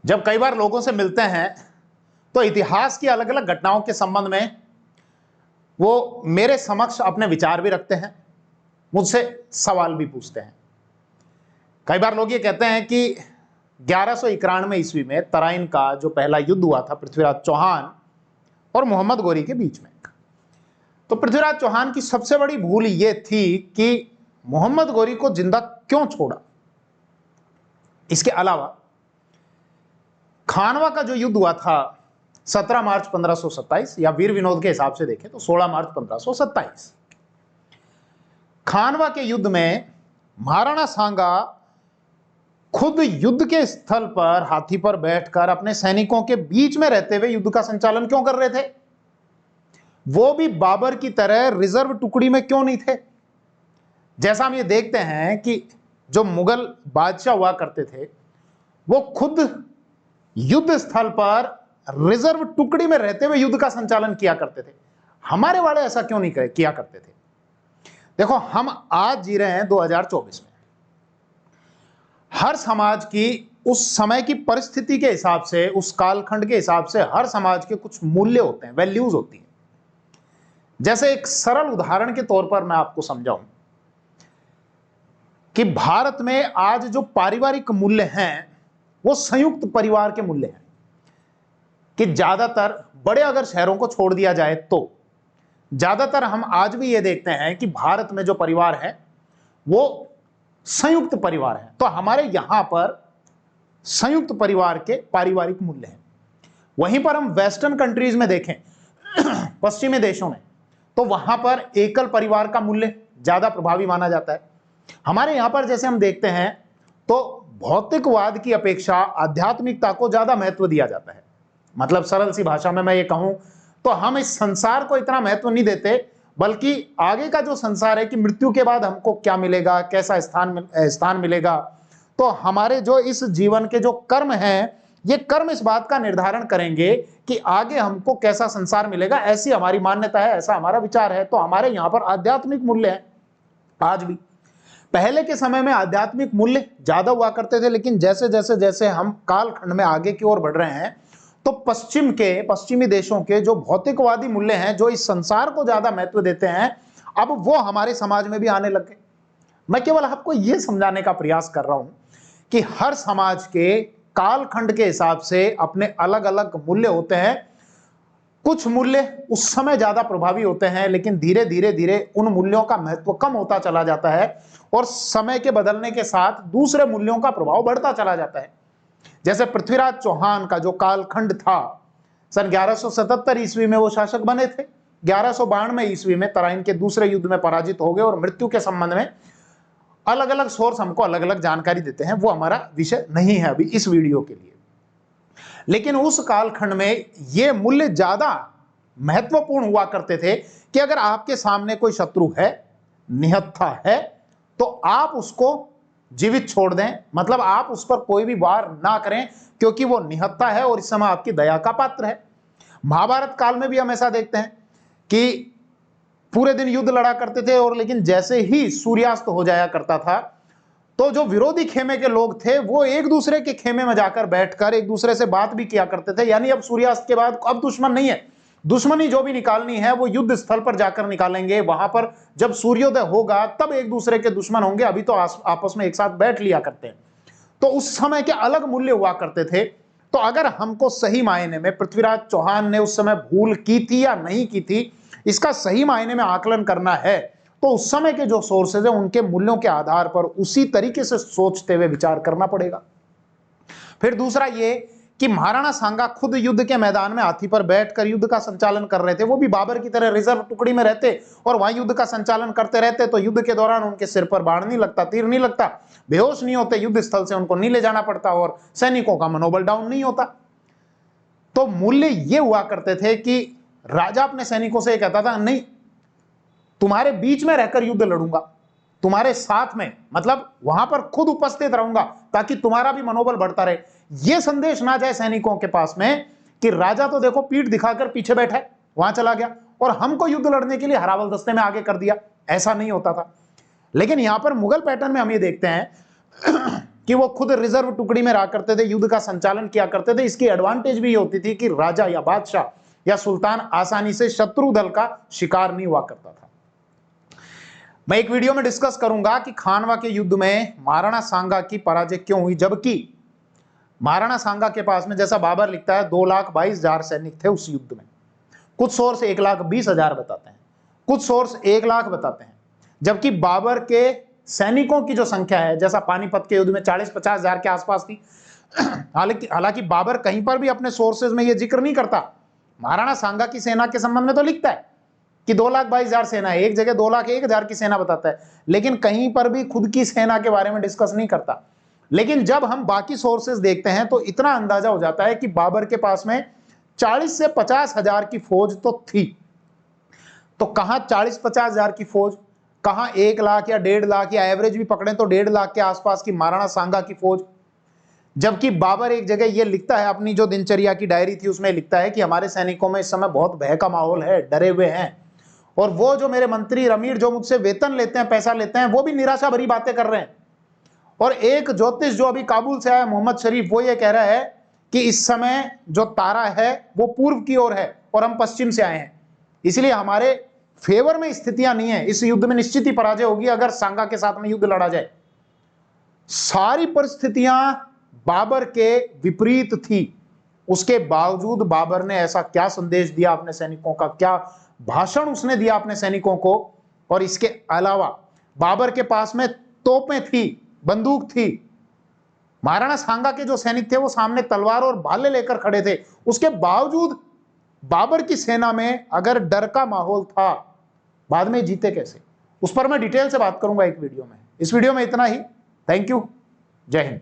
जब कई बार लोगों से मिलते हैं तो इतिहास की अलग अलग घटनाओं के संबंध में वो मेरे समक्ष अपने विचार भी रखते हैं, मुझसे सवाल भी पूछते हैं। कई बार लोग ये कहते हैं कि 1191 ईस्वी में तराइन का जो पहला युद्ध हुआ था पृथ्वीराज चौहान और मोहम्मद गोरी के बीच में, तो पृथ्वीराज चौहान की सबसे बड़ी भूल ये थी कि मोहम्मद गोरी को जिंदा क्यों छोड़ा। इसके अलावा खानवा का जो युद्ध हुआ था 17 मार्च 1527 या वीर विनोद के हिसाब से देखें तो 16 मार्च 1527, खानवा के युद्ध में महाराणा सांगा खुद युद्ध के स्थल पर हाथी पर बैठकर अपने सैनिकों के बीच में रहते हुए युद्ध का संचालन क्यों कर रहे थे? वो भी बाबर की तरह रिजर्व टुकड़ी में क्यों नहीं थे? जैसा हम ये देखते हैं कि जो मुगल बादशाह हुआ करते थे वो खुद युद्ध स्थल पर रिजर्व टुकड़ी में रहते हुए युद्ध का संचालन किया करते थे। हमारे वाले ऐसा क्यों नहीं किया करते थे? देखो, हम आज जी रहे हैं 2024 में। हर समाज की उस समय की परिस्थिति के हिसाब से, उस कालखंड के हिसाब से हर समाज के कुछ मूल्य होते हैं, वैल्यूज होती हैं। जैसे एक सरल उदाहरण के तौर पर मैं आपको समझाऊं कि भारत में आज जो पारिवारिक मूल्य हैं वो संयुक्त परिवार के मूल्य हैं कि ज्यादातर बड़े अगर शहरों को छोड़ दिया जाए तो ज्यादातर हम आज भी ये देखते हैं कि भारत में जो परिवार है वो संयुक्त परिवार है। तो हमारे यहां पर संयुक्त परिवार के पारिवारिक मूल्य हैं। वहीं पर हम वेस्टर्न कंट्रीज में देखें, पश्चिमी देशों में, तो वहां पर एकल परिवार का मूल्य ज्यादा प्रभावी माना जाता है। हमारे यहां पर जैसे हम देखते हैं तो भौतिकवाद की अपेक्षा आध्यात्मिकता को ज्यादा महत्व दिया जाता है। मतलब सरल सी भाषा में मैं ये कहूं तो हम इस संसार को इतना महत्व नहीं देते, बल्कि आगे का जो संसार है कि मृत्यु के बाद हमको क्या मिलेगा, कैसा स्थान मिलेगा। तो हमारे जो इस जीवन के जो कर्म हैं, ये कर्म इस बात का निर्धारण करेंगे कि आगे हमको कैसा संसार मिलेगा। ऐसी हमारी मान्यता है, ऐसा हमारा विचार है। तो हमारे यहाँ पर आध्यात्मिक मूल्य है आज भी। पहले के समय में आध्यात्मिक मूल्य ज्यादा हुआ करते थे, लेकिन जैसे जैसे जैसे हम कालखंड में आगे की ओर बढ़ रहे हैं तो पश्चिमी देशों के जो भौतिकवादी मूल्य हैं, जो इस संसार को ज्यादा महत्व देते हैं, अब वो हमारे समाज में भी आने लग गए। मैं केवल आपको यह समझाने का प्रयास कर रहा हूं कि हर समाज के कालखंड के हिसाब से अपने अलग अलग मूल्य होते हैं। कुछ मूल्य उस समय ज्यादा प्रभावी होते हैं, लेकिन धीरे धीरे धीरे उन मूल्यों का महत्व कम होता चला जाता है और समय के बदलने के साथ दूसरे मूल्यों का प्रभाव बढ़ता चला जाता है। जैसे पृथ्वीराज चौहान का जो कालखंड था, सन 1177 ईस्वी में वो शासक बने थे। 1192 ईस्वी में तराइन के दूसरे युद्ध में पराजित हो गए और मृत्यु के संबंध में अलग अलग सोर्स हमको अलग अलग जानकारी देते हैं, वो हमारा विषय नहीं है अभी इस वीडियो के लिए। लेकिन उस कालखंड में ये मूल्य ज्यादा महत्वपूर्ण हुआ करते थे कि अगर आपके सामने कोई शत्रु है, निहत्था है, तो आप उसको जीवित छोड़ दें। मतलब आप उस पर कोई भी वार ना करें, क्योंकि वो निहत्था है और इस समय आपकी दया का पात्र है। महाभारत काल में भी हम ऐसा देखते हैं कि पूरे दिन युद्ध लड़ा करते थे और लेकिन जैसे ही सूर्यास्त हो जाया करता था तो जो विरोधी खेमे के लोग थे वो एक दूसरे के खेमे में जाकर बैठकर एक दूसरे से बात भी किया करते थे। यानी अब सूर्यास्त के बाद अब दुश्मन नहीं है, दुश्मनी जो भी निकालनी है वो युद्ध स्थल पर जाकर निकालेंगे। वहां पर जब सूर्योदय होगा तब एक दूसरे के दुश्मन होंगे, अभी तो आपस में एक साथ बैठ लिया करते हैं। तो उस समय के अलग मूल्य हुआ करते थे। तो अगर हमको सही मायने में पृथ्वीराज चौहान ने उस समय भूल की थी या नहीं की थी, इसका सही मायने में आकलन करना है तो उस समय के जो सोर्सेज है उनके मूल्यों के आधार पर उसी तरीके से सोचते हुए विचार करना पड़ेगा। फिर दूसरा ये कि महाराणा सांगा खुद युद्ध के मैदान में हाथी पर बैठकर युद्ध का संचालन कर रहे थे। वो भी बाबर की तरह रिजर्व टुकड़ी में रहते और वहां युद्ध का संचालन करते रहते, तो युद्ध के दौरान उनके सिर पर बाण नहीं लगता, तीर नहीं लगता, बेहोश नहीं होते, युद्ध स्थल से उनको नहीं ले जाना पड़ता और सैनिकों का मनोबल डाउन नहीं होता। तो मूल्य ये हुआ करते थे कि राजा अपने सैनिकों से कहता था, नहीं, तुम्हारे बीच में रहकर युद्ध लड़ूंगा, तुम्हारे साथ में, मतलब वहां पर खुद उपस्थित रहूंगा ताकि तुम्हारा भी मनोबल बढ़ता रहे। यह संदेश ना जाए सैनिकों के पास में कि राजा तो देखो पीठ दिखाकर पीछे बैठा है, वहां चला गया और हमको युद्ध लड़ने के लिए हरावल दस्ते में आगे कर दिया। ऐसा नहीं होता था। लेकिन यहां पर मुगल पैटर्न में हम ये देखते हैं कि वो खुद रिजर्व टुकड़ी में रहा करते थे, युद्ध का संचालन किया करते थे। इसकी एडवांटेज भी होती थी कि राजा या बादशाह या सुल्तान आसानी से शत्रु दल का शिकार नहीं हुआ करता था। मैं एक वीडियो में डिस्कस करूंगा कि खानवा के युद्ध में महाराणा सांगा की पराजय क्यों हुई, जबकि महाराणा सांगा के पास में, जैसा बाबर लिखता है, 2,22,000 सैनिक थे उस युद्ध में। कुछ सोर्स 1,20,000 बताते हैं, कुछ सोर्स 1 लाख बताते हैं, जबकि बाबर के सैनिकों की जो संख्या है, जैसा पानीपत के युद्ध में 40-50 हजार के आसपास थी। हालांकि बाबर कहीं पर भी अपने सोर्सेज में यह जिक्र नहीं करता। महाराणा सांगा की सेना के संबंध में तो लिखता है कि 2,22,000 सेना है, एक जगह 2,01,000 की सेना बताता है, लेकिन कहीं पर भी खुद की सेना के बारे में डिस्कस नहीं करता। लेकिन जब हम बाकी सोर्सेज देखते हैं तो इतना अंदाजा हो जाता है कि बाबर के पास में 40 से 50 हजार की फौज तो थी। तो कहां 40-50 हजार की फौज, कहां 1 लाख या 1.5 लाख, या एवरेज भी पकड़े तो 1.5 लाख के आसपास की महाराणा सांगा की फौज। जबकि बाबर एक जगह यह लिखता है, अपनी जो दिनचर्या की डायरी थी उसमें लिखता है कि हमारे सैनिकों में इस समय बहुत भय का माहौल है, डरे हुए हैं, और वो जो मेरे मंत्री रमीर जो मुझसे वेतन लेते हैं, पैसा लेते हैं, वो भी निराशा भरी बातें कर रहे हैं। और एक ज्योतिष जो अभी काबुल से आया, मोहम्मद शरीफ, वो ये कह रहा है कि इस समय जो तारा है वो पूर्व की ओर है और हम पश्चिम से आए हैं, इसलिए हमारे फेवर में स्थितियां नहीं है। इस युद्ध में निश्चित ही पराजय होगी अगर सांगा के साथ में युद्ध लड़ा जाए। सारी परिस्थितियां बाबर के विपरीत थी, उसके बावजूद बाबर ने ऐसा क्या संदेश दिया अपने सैनिकों का, क्या भाषण उसने दिया अपने सैनिकों को। और इसके अलावा बाबर के पास में तोपें थी, बंदूक थी। महाराणा सांगा के जो सैनिक थे वो सामने तलवार और भाले लेकर खड़े थे। उसके बावजूद बाबर की सेना में अगर डर का माहौल था, बाद में जीते कैसे, उस पर मैं डिटेल से बात करूंगा एक वीडियो में। इस वीडियो में इतना ही। Thank you. जय हिंद।